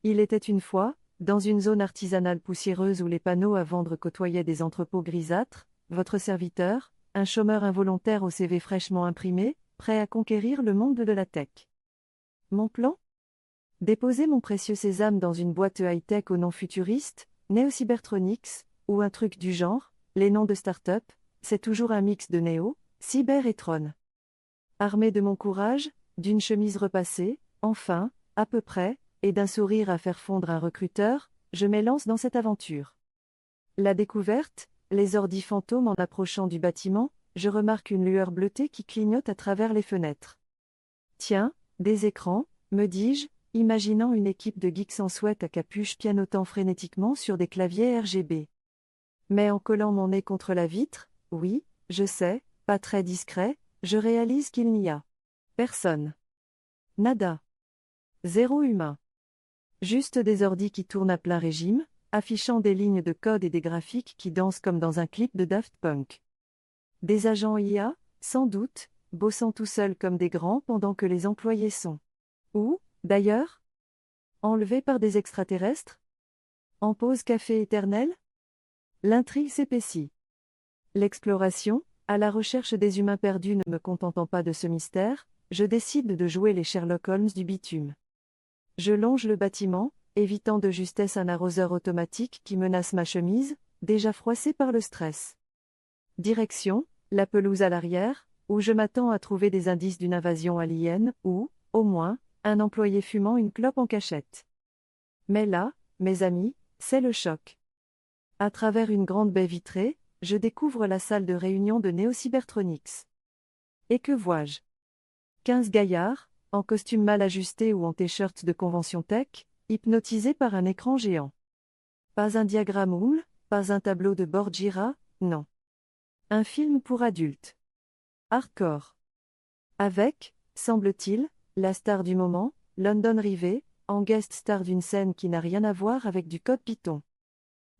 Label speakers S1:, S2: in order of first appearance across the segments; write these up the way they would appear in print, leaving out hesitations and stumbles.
S1: Il était une fois, dans une zone artisanale poussiéreuse où les panneaux à vendre côtoyaient des entrepôts grisâtres, votre serviteur, un chômeur involontaire au CV fraîchement imprimé, prêt à conquérir le monde de la tech. Mon plan? Déposer mon précieux sésame dans une boîte high-tech au nom futuriste, Neo-Cybertronics, ou un truc du genre, les noms de start-up, c'est toujours un mix de Néo, Cyber et Tron. Armé de mon courage, d'une chemise repassée, enfin, à peu près, et d'un sourire à faire fondre un recruteur, je m'élance dans cette aventure. La découverte, les ordis fantômes en approchant du bâtiment, je remarque une lueur bleutée qui clignote à travers les fenêtres. Tiens, des écrans, me dis-je, imaginant une équipe de geeks en sweat à capuche pianotant frénétiquement sur des claviers RGB. Mais en collant mon nez contre la vitre, oui, je sais, pas très discret, je réalise qu'il n'y a personne. Nada. Zéro humain. Juste des ordis qui tournent à plein régime, affichant des lignes de code et des graphiques qui dansent comme dans un clip de Daft Punk. Des agents IA, sans doute, bossant tout seuls comme des grands pendant que les employés sont. Où, d'ailleurs? Enlevés par des extraterrestres? En pause café éternelle? L'intrigue s'épaissit. L'exploration, à la recherche des humains perdus ne me contentant pas de ce mystère, je décide de jouer les Sherlock Holmes du bitume. Je longe le bâtiment, évitant de justesse un arroseur automatique qui menace ma chemise, déjà froissée par le stress. Direction, la pelouse à l'arrière, où je m'attends à trouver des indices d'une invasion alien ou, au moins, un employé fumant une clope en cachette. Mais là, mes amis, c'est le choc. À travers une grande baie vitrée, je découvre la salle de réunion de Neo-Cybertronics. Et que vois-je? 15 gaillards, en costume mal ajusté ou en t-shirt de convention tech, hypnotisés par un écran géant. Pas un diagramme Moule, pas un tableau de bord Jira, non. Un film pour adultes. Hardcore. Avec, semble-t-il, la star du moment, London Rivet, en guest star d'une scène qui n'a rien à voir avec du code Python.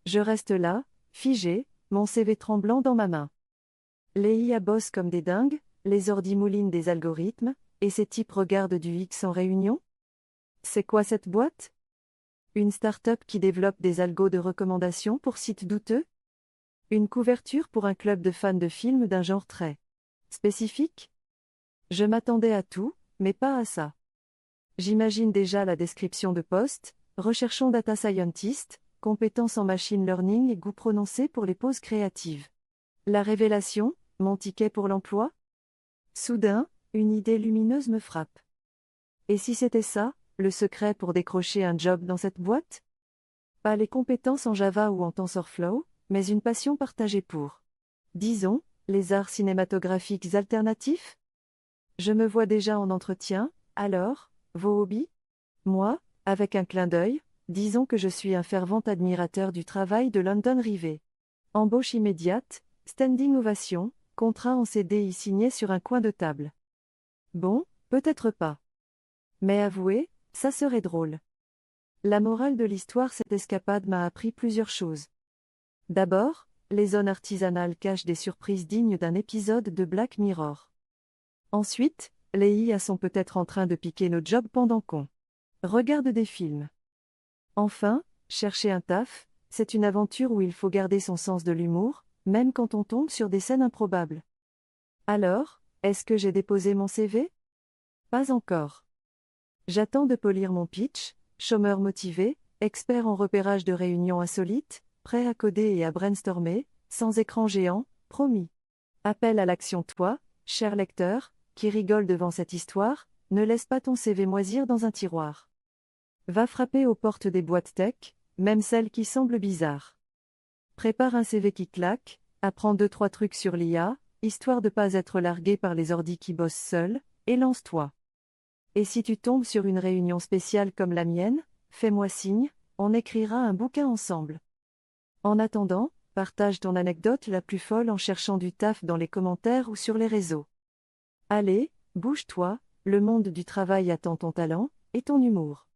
S1: Je reste là, figé, mon CV tremblant dans ma main. Les IA bossent comme des dingues, les ordis moulinent des algorithmes, et ces types regardent du X en réunion? C'est quoi cette boîte? Une start-up qui développe des algos de recommandation pour sites douteux? Une couverture pour un club de fans de films d'un genre très spécifique? Je m'attendais à tout, mais pas à ça. J'imagine déjà la description de poste, recherchons data scientist, compétences en machine learning et goût prononcé pour les pauses créatives. La révélation, mon ticket pour l'emploi? Soudain, une idée lumineuse me frappe. Et si c'était ça, le secret pour décrocher un job dans cette boîte? Pas les compétences en Java ou en TensorFlow, mais une passion partagée pour, disons, les arts cinématographiques alternatifs? Je me vois déjà en entretien, alors, vos hobbies? Moi, avec un clin d'œil, disons que je suis un fervent admirateur du travail de London Rivet. Embauche immédiate, standing ovation, contrat en CDI signé sur un coin de table. Bon, peut-être pas. Mais avouez, ça serait drôle. La morale de l'histoire, cette escapade m'a appris plusieurs choses. D'abord, les zones artisanales cachent des surprises dignes d'un épisode de Black Mirror. Ensuite, les IA sont peut-être en train de piquer nos jobs pendant qu'on regarde des films. Enfin, chercher un taf, c'est une aventure où il faut garder son sens de l'humour, même quand on tombe sur des scènes improbables. Alors, est-ce que j'ai déposé mon CV? Pas encore. J'attends de polir mon pitch, chômeur motivé, expert en repérage de réunions insolites, prêt à coder et à brainstormer, sans écran géant, promis. Appel à l'action toi, cher lecteur, qui rigole devant cette histoire, ne laisse pas ton CV moisir dans un tiroir. Va frapper aux portes des boîtes tech, même celles qui semblent bizarres. Prépare un CV qui claque, apprends 2-3 trucs sur l'IA, histoire de pas être largué par les ordis qui bossent seuls, et lance-toi. Et si tu tombes sur une réunion spéciale comme la mienne, fais-moi signe, on écrira un bouquin ensemble. En attendant, partage ton anecdote la plus folle en cherchant du taf dans les commentaires ou sur les réseaux. Allez, bouge-toi, le monde du travail attend ton talent et ton humour.